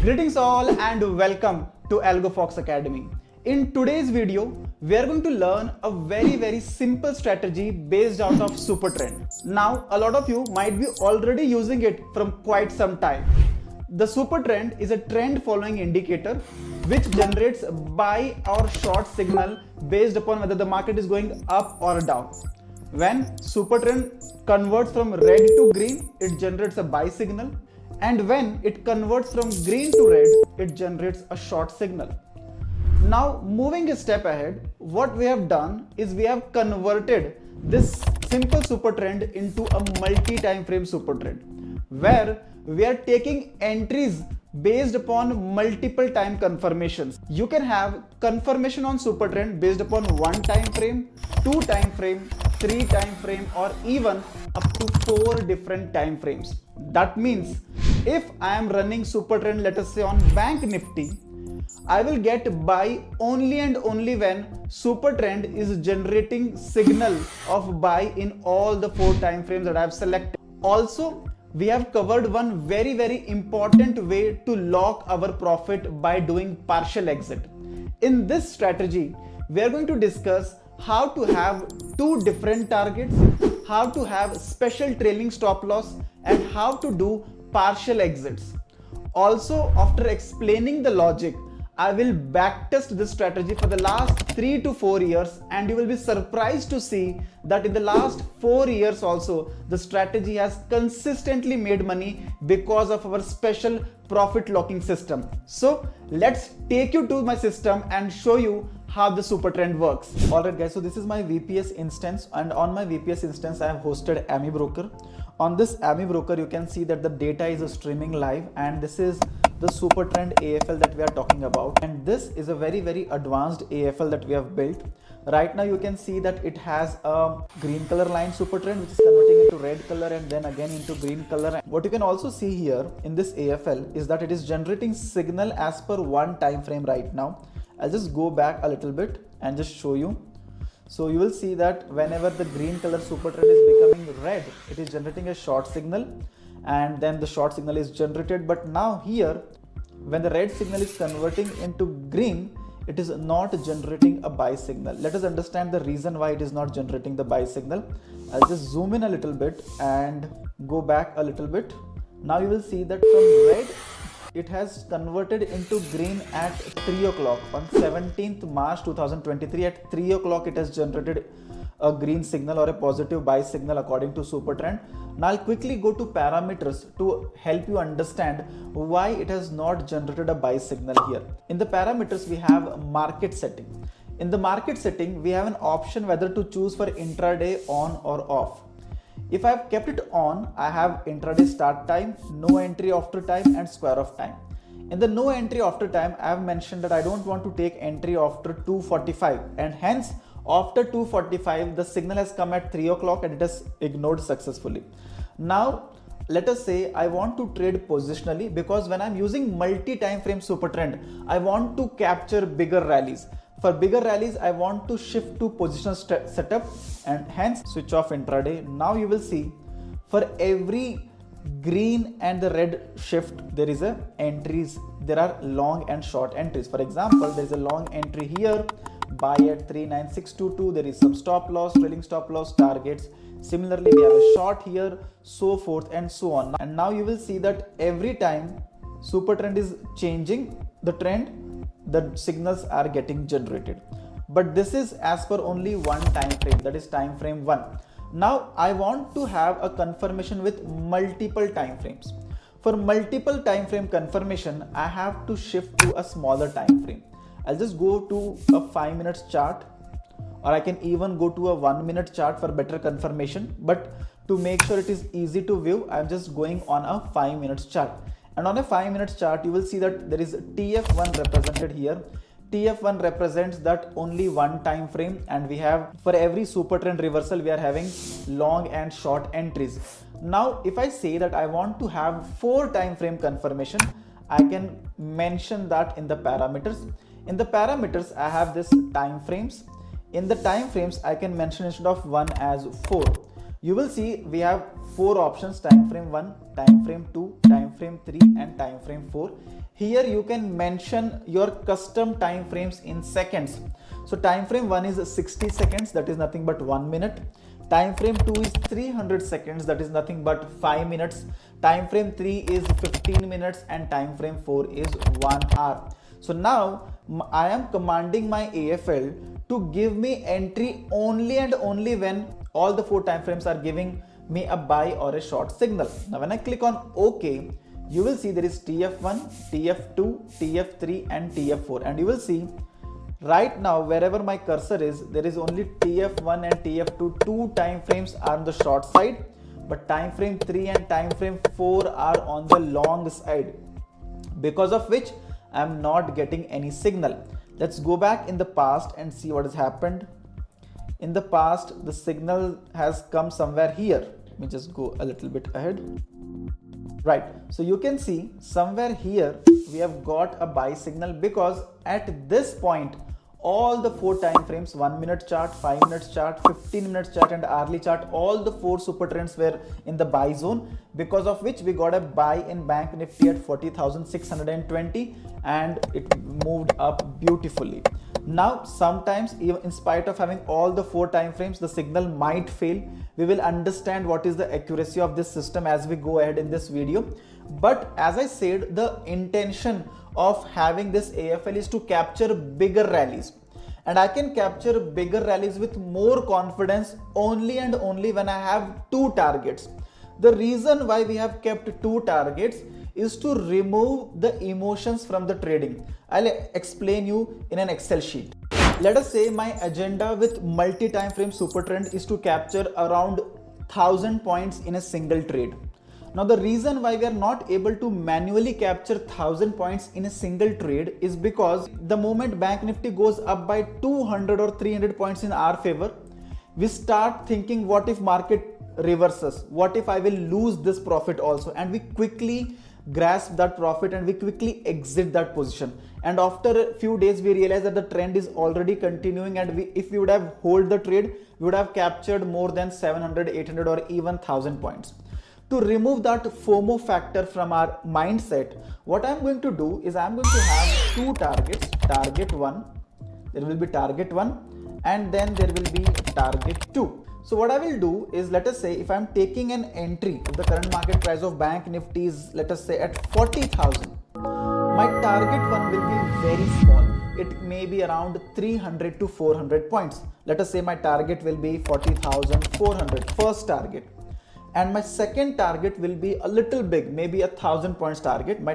Greetings all and welcome to AlgoFox Academy. In today's video, we are going to learn a very simple strategy based out of Supertrend. Now, a lot of you might be already using it from quite some time. The Supertrend is a trend following indicator which generates buy or short signal based upon whether the market is going up or down. When Supertrend converts from red to green, it generates a buy signal. And when it converts from green to red, it generates a short signal. Now, moving a step ahead, what we have done is we have converted this simple super trend into a multi-time frame super trend, where we are taking entries based upon multiple time confirmations. You can have confirmation on super trend based upon 1 time frame, 2 time frame, 3 time frame, or even up to 4 different time frames. That means if I am running Supertrend, let us say on Bank Nifty, I will get buy only and only when Supertrend is generating signal of buy in all the 4 time frames that I have selected. Also, we have covered one very important way to lock our profit by doing partial exit. In this strategy, we are going to discuss how to have 2 different targets, how to have special trailing stop loss, and how to do partial exits. Also, after explaining the logic, I will backtest this strategy for the last 3 to 4 years, and you will be surprised to see that in the last 4 years also, the strategy has consistently made money because of our special profit locking system. So let's take you to my system and show you how the super trend works. Alright guys, so this is my VPS instance, and on my VPS instance I have hosted AMI Broker. On this AMI Broker you can see that the data is streaming live, and this is the Supertrend AFL that we are talking about, and this is a very advanced AFL that we have built. Right now you can see that it has a green color line Supertrend which is converting into red color and then again into green color. What you can also see here in this AFL is that it is generating signal as per 1 time frame right now. I'll just go back a little bit and just show you. So you will see that whenever the green color super trend is becoming red, it is generating a short signal, and then the short signal is generated. But now here, when the red signal is converting into green, it is not generating a buy signal. Let us understand the reason why it is not generating the buy signal. I'll just zoom in a little bit and go back a little bit. Now you will see that from red, it has converted into green at 3 o'clock. On 17th March 2023 at 3 o'clock, it has generated a green signal or a positive buy signal according to Supertrend. Now I'll quickly go to parameters to help you understand why it has not generated a buy signal here. In the parameters, we have market setting. In the market setting, we have an option whether to choose for intraday on or off. If I have kept it on, I have intraday start time, no entry after time, and square of time. In the no entry after time, I have mentioned that I don't want to take entry after 2:45, and hence after 2:45 the signal has come at 3 o'clock and it has ignored successfully. Now let us say I want to trade positionally, because when I'm using multi-time frame super trend, I want to capture bigger rallies. For bigger rallies, I want to shift to positional setup and hence switch off intraday. Now you will see for every green and the red shift, there is a entries. There are long and short entries. For example, there is a long entry here, buy at 39622. There is some stop loss, trailing stop loss, targets. Similarly, we have a short here, so forth and so on. And now you will see that every time super trend is changing the trend, the signals are getting generated. But this is as per only 1 time frame, that is time frame 1. Now I want to have a confirmation with multiple time frames. For multiple time frame confirmation, I have to shift to a smaller time frame. I'll just go to a 5 minutes chart, or I can even go to a 1 minute chart for better confirmation. But to make sure it is easy to view, I'm just going on a 5 minutes chart. And on a 5 minutes chart, you will see that there is TF1 represented here. TF1 represents that only 1 time frame, and we have for every super trend reversal, we are having long and short entries. Now, if I say that I want to have 4 time frame confirmation, I can mention that in the parameters. In the parameters, I have this time frames. in the time frames I can mention instead of 1 as 4. You will see we have 4 options: time frame 1, time frame 2, time frame 3 and time frame 4. Here you can mention your custom time frames in seconds. So time frame 1 is 60 seconds, that is nothing but 1 minute. Time frame 2 is 300 seconds, that is nothing but 5 minutes. Time frame 3 is 15 minutes and time frame 4 is 1 hour. So now I am commanding my AFL to give me entry only and only when all the 4 time frames are giving me a buy or a short signal. Now when I click on OK, you will see there is TF1, TF2, TF3 and TF4, and you will see right now wherever my cursor is, there is only TF1 and TF2, 2 time frames are on the short side, but time frame 3 and time frame 4 are on the long side, because of which I am not getting any signal. Let's go back in the past and see what has happened. In the past, the signal has come somewhere here. Let me just go a little bit ahead. Right, so you can see somewhere here we have got a buy signal, because at this point all the 4 time frames, 1 minute chart, 5 minutes chart, 15 minutes chart and hourly chart, all the 4 super trends were in the buy zone, because of which we got a buy in Bank Nifty at 40,620 and it moved up beautifully. Now sometimes, even in spite of having all the 4 time frames, the signal might fail. We will understand what is the accuracy of this system as we go ahead in this video. But as I said, the intention of having this AFL is to capture bigger rallies, and I can capture bigger rallies with more confidence only and only when I have 2 targets. The reason why we have kept 2 targets is to remove the emotions from the trading. I'll explain you in an Excel sheet. Let us say my agenda with multi-time frame super trend is to capture around 1000 points in a single trade. Now the reason why we are not able to manually capture 1000 points in a single trade is because the moment Bank Nifty goes up by 200 or 300 points in our favor, we start thinking, what if market reverses? What if I will lose this profit also? And we quickly grasp that profit and we quickly exit that position. And after a few days, we realize that the trend is already continuing, and if we would have hold the trade, we would have captured more than 700, 800 or even 1000 points. To remove that FOMO factor from our mindset, what I'm going to do is I'm going to have 2 targets, target 1, there will be target 1 and then there will be target 2. So what I will do is, let us say if I'm taking an entry, if the current market price of Bank Nifty is, let us say, at 40,000, my target 1 will be very small. It may be around 300 to 400 points. Let us say my target will be 40,400, first target. And my second target will be a little big, maybe 1000 points target. My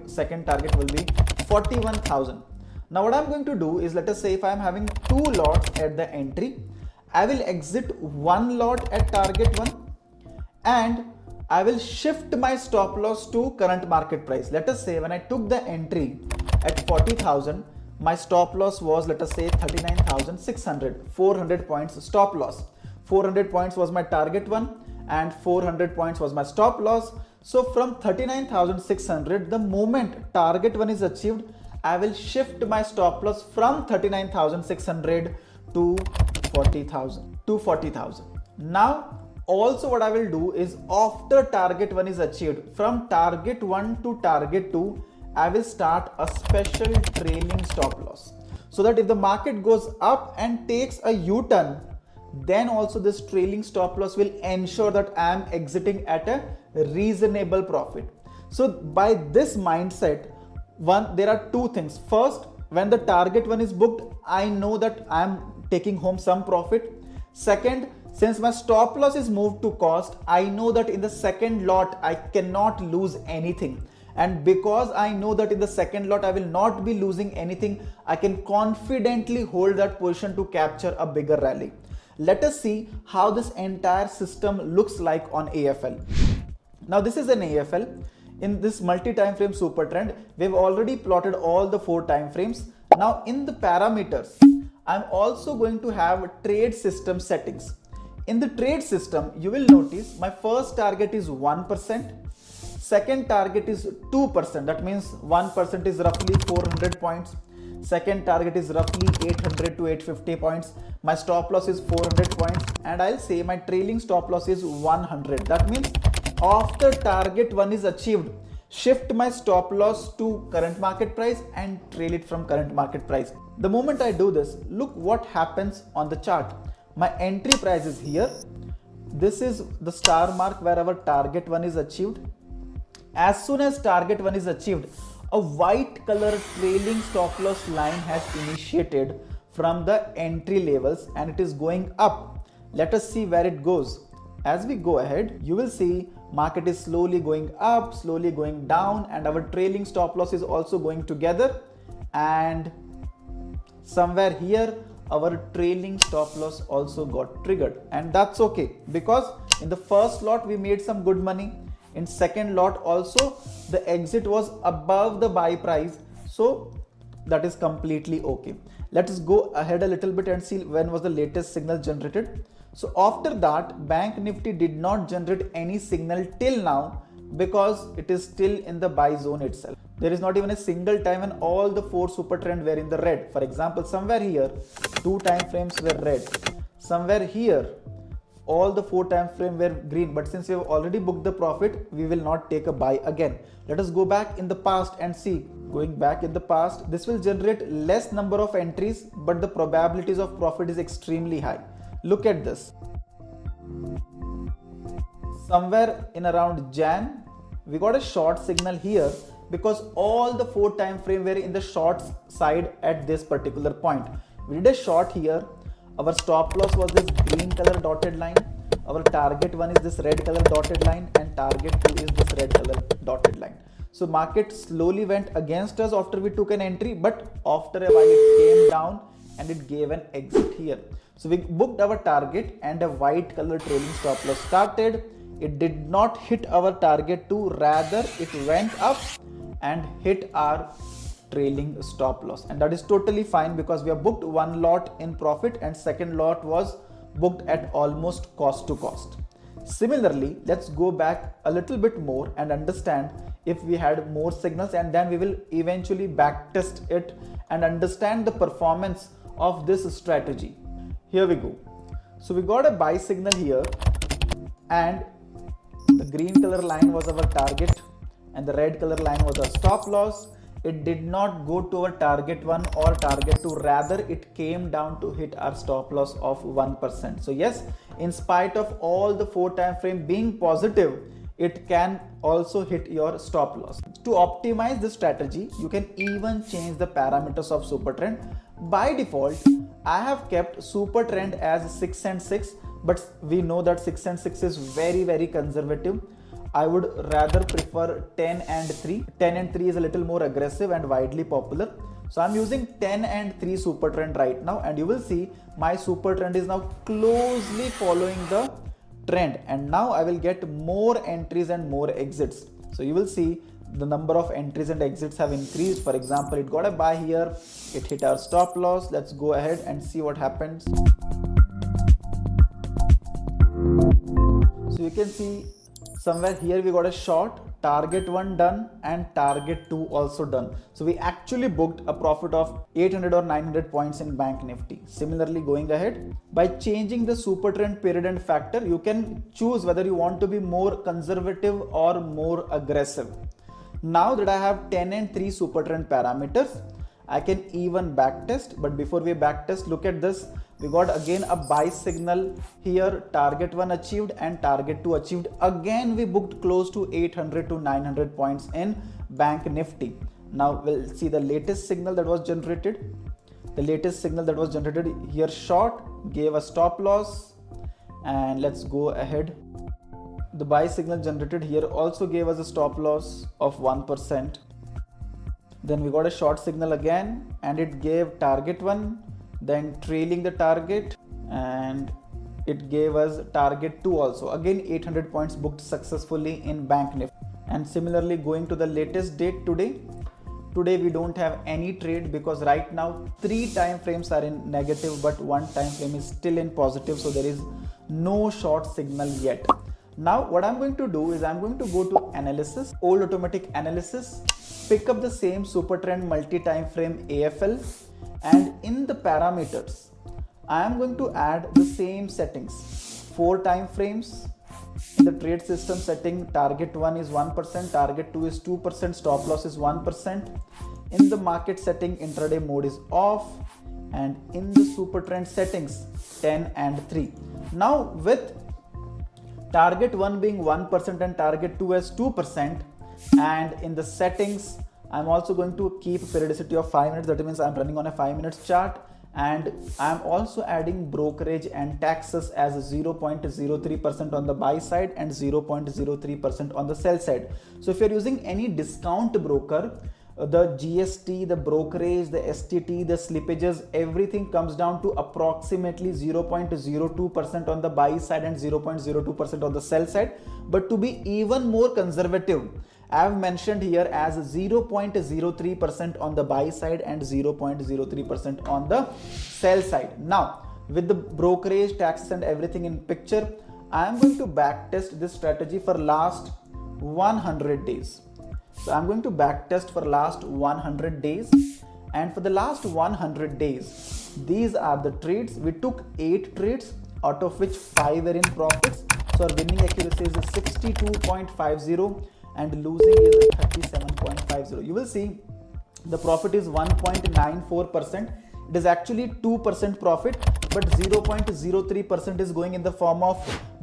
second target will be 41,000. Now what I'm going to do is, let us say if I'm having 2 lots at the entry, I will exit 1 lot at target 1 and I will shift my stop loss to current market price. Let us say when I took the entry at 40,000, my stop loss was, let us say, 39,600, 400 points stop loss. 400 points was my target 1 and 400 points was my stop loss. So from 39,600, the moment target 1 is achieved, I will shift my stop loss from 39,600 to 40,000. Now also what I will do is, after target 1 is achieved, from target 1 to target 2, I will start a special trailing stop loss, so that if the market goes up and takes a U-turn, then also this trailing stop loss will ensure that I am exiting at a reasonable profit. So by this mindset, there are 2 things. First, when the target 1 is booked, I know that I am taking home some profit. Second, since my stop loss is moved to cost, I know that in the second lot I cannot lose anything. And because I know that in the second lot I will not be losing anything, I can confidently hold that position to capture a bigger rally. Let us see how this entire system looks like on AFL. Now this is an AFL. In this multi-time frame super trend, we've already plotted all the 4 time frames. Now in the parameters, I'm also going to have trade system settings. In the trade system, you will notice my first target is 1%, second target is 2%, that means 1% is roughly 400 points, second target is roughly 800 to 850 points, my stop loss is 400 points, and I'll say my trailing stop loss is 100. That means after target 1 is achieved, shift my stop loss to current market price and trail it from current market price. The moment I do this, look what happens on the chart. My entry price is here. This is the star mark where our target 1 is achieved. As soon as target 1 is achieved, a white color trailing stop loss line has initiated from the entry levels and it is going up. Let us see where it goes. As we go ahead, you will see market is slowly going up, slowly going down, and our trailing stop loss is also going together, and somewhere here our trailing stop loss also got triggered, and that's okay because in the first lot we made some good money. In second lot also the exit was above the buy price, so that is completely okay. Let us go ahead a little bit and see when was the latest signal generated. So after that, Bank Nifty did not generate any signal till now because it is still in the buy zone itself. There is not even a single time when all the 4 super trend were in the red. For example, somewhere here 2 time frames were red, somewhere here all the 4 time frame were green, but since we have already booked the profit, we will not take a buy again. Let us go back in the past and see. Going back in the past, this will generate less number of entries, but the probabilities of profit is extremely high. Look at this. Somewhere in around Jan, we got a short signal here because all the 4 time frame were in the short side at this particular point. We did a short here. Our stop loss was this green color dotted line. Our target 1 is this red color dotted line, and target 2 is this red color dotted line. So market slowly went against us after we took an entry, but after a while it came down and it gave an exit here. So we booked our target and a white color trailing stop loss started. It did not hit our target 2, rather it went up and hit our trailing stop loss, and that is totally fine because we have booked 1 lot in profit and second lot was booked at almost cost to cost. Similarly, let's go back a little bit more and understand if we had more signals, and then we will eventually back test it and understand the performance of this strategy. Here we go. So we got a buy signal here, and the green color line was our target and the red color line was our stop loss. It did not go to our target 1 or target 2, rather it came down to hit our stop loss of 1%. So yes, in spite of all the 4 time frame being positive, it can also hit your stop loss. To optimize this strategy, you can even change the parameters of Supertrend. By default, I have kept Supertrend as 6 and 6, but we know that 6 and 6 is very conservative. I would rather prefer 10 and 3. 10 and 3 is a little more aggressive and widely popular. So I'm using 10 and 3 Supertrend right now, and you will see my Supertrend is now closely following the trend, and now I will get more entries and more exits. So you will see the number of entries and exits have increased. For example, it got a buy here, it hit our stop loss. Let's go ahead and see what happens. So you can see somewhere here we got a short, target 1 done and target 2 also done. So we actually booked a profit of 800 or 900 points in Bank Nifty. Similarly, going ahead, by changing the Supertrend period and factor, you can choose whether you want to be more conservative or more aggressive. Now that I have 10 and 3 Supertrend parameters, I can even backtest. But before we backtest, look at this. We got again a buy signal here, target 1 achieved and target 2 achieved. Again we booked close to 800 to 900 points in Bank Nifty. Now we'll see the latest signal that was generated. The latest signal that was generated here, short, gave a stop loss, and let's go ahead. The buy signal generated here also gave us a stop loss of 1%. Then we got a short signal again and it gave target 1, then trailing the target, and it gave us target 2 also. Again 800 points booked successfully in Bank Nifty. And similarly, going to the latest date today we don't have any trade because right now 3 time frames are in negative but 1 time frame is still in positive, so there is no short signal yet. Now what I'm going to do is I'm going to go to analysis, old automatic analysis, pick up the same Supertrend Multitimeframe AFL, and in the parameters I am going to add the same settings. 4 time frames. In the trade system setting, target 1 is 1%, target 2 is 2%, stop loss is 1%. In the market setting, intraday mode is off, and in the Supertrend settings, 10 and 3. Now with target 1 being 1% and target 2 as 2%, and in the settings I'm also going to keep periodicity of 5 minutes. That means I'm running on a 5 minutes chart, and I'm also adding brokerage and taxes as 0.03% on the buy side and 0.03% on the sell side. So if you're using any discount broker, the GST, the brokerage, the STT, the slippages, everything comes down to approximately 0.02% on the buy side and 0.02% on the sell side. But to be even more conservative, I have mentioned here as 0.03% on the buy side and 0.03% on the sell side. Now, with the brokerage, taxes and everything in picture, I am going to backtest this strategy for last 100 days. So I'm going to backtest for last 100 days, and for the last 100 days, these are the trades. We took 8 trades, out of which 5 were in profits. So our winning accuracy is 62.50 and losing is 37.50. You will see the profit is 1.94%. It is actually 2% profit, but 0.03% is going in the form of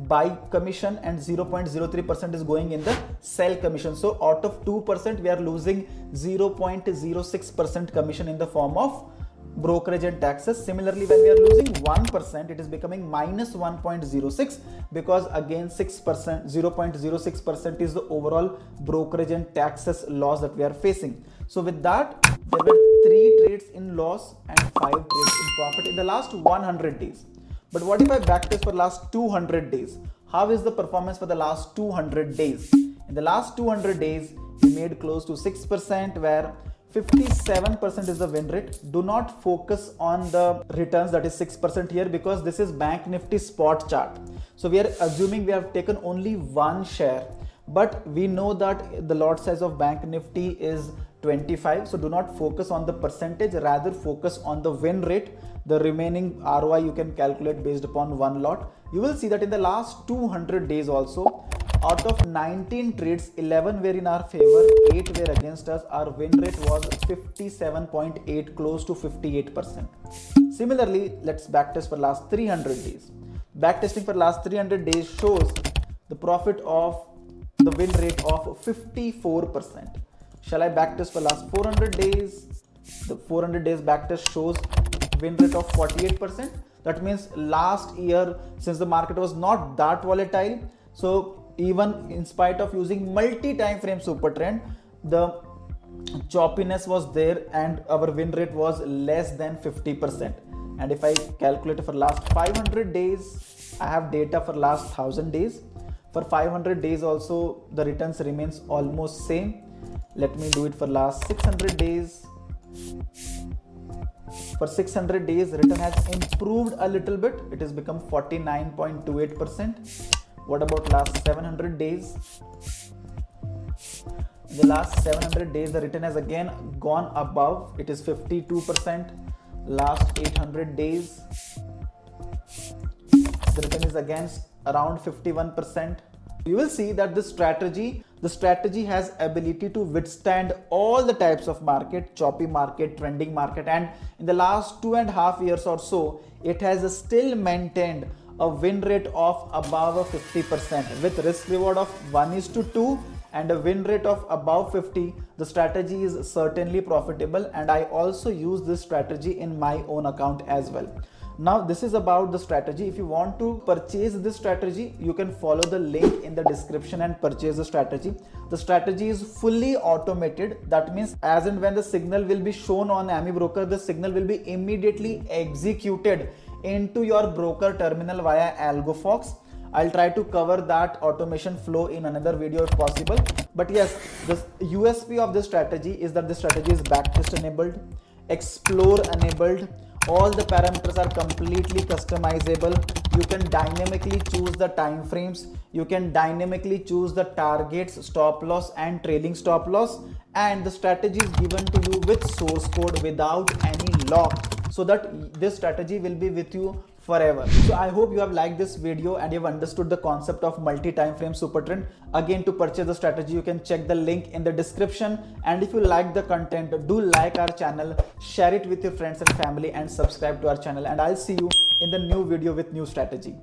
buy commission and 0.03% is going in the sell commission. So out of 2%, we are losing 0.06% commission in the form of brokerage and taxes. Similarly, when we are losing 1%, it is becoming minus 1.06, because again 6%, 0.06% is the overall brokerage and taxes loss that we are facing. So with that, there were 3 trades in loss and 5 trades in profit in the last 100 days. But what if I backtest for last 200 days? How is the performance for the last 200 days? In the last 200 days, we made close to 6%, where 57% is the win rate. Do not focus on the returns, that is 6% here, because this is Bank Nifty spot chart. So we are assuming we have taken only one share, but we know that the lot size of Bank Nifty is 25. So do not focus on the percentage, rather focus on the win rate. The remaining ROI you can calculate based upon one lot. You will see that in the last 200 days also, out of 19 trades, 11 were in our favor, 8 were against us. Our win rate was 57.8, close to 58%. Similarly, let's backtest for last 300 days. Backtesting for last 300 days shows the profit of the win rate of 54%. Shall I backtest for last 400 days? The 400 days backtest shows win rate of 48%. That means last year, since the market was not that volatile, so even in spite of using multi-time frame Supertrend, the choppiness was there and our win rate was less than 50%. And if I calculate for last 500 days, I have data for last 1000 days. For 500 days also, the returns remains almost same. Let me do it for last 600 days. For 600 days, return has improved a little bit. It has become 49.28%. What about last 700 days? In the last 700 days, the return has again gone above. It is 52%. Last 800 days, the return is again around 51%. You will see that the strategy has ability to withstand all the types of market, choppy market, trending market, and in the last 2.5 years or so, it has still maintained a win rate of above 50% with risk reward of 1:2 and a win rate of above 50. The strategy is certainly profitable, and I also use this strategy in my own account as well. Now this is about the strategy. If you want to purchase this strategy, you can follow the link in the description and purchase the strategy. The strategy is fully automated. That means as and when the signal will be shown on AmiBroker, the signal will be immediately executed into your broker terminal via AlgoFox. I'll try to cover that automation flow in another video if possible. But yes, the USP of this strategy is that the strategy is backtest enabled, explore enabled. All the parameters are completely customizable. You can dynamically choose the time frames. You can dynamically choose the targets, stop loss and trailing stop loss. And the strategy is given to you with source code without any lock. so that this strategy will be with you forever. So I hope you have liked this video and you have understood the concept of multi-time frame super trend. Again, to purchase the strategy, you can check the link in the description. And if you like the content, do like our channel, share it with your friends and family, and subscribe to our channel. And I'll see you in the new video with new strategy.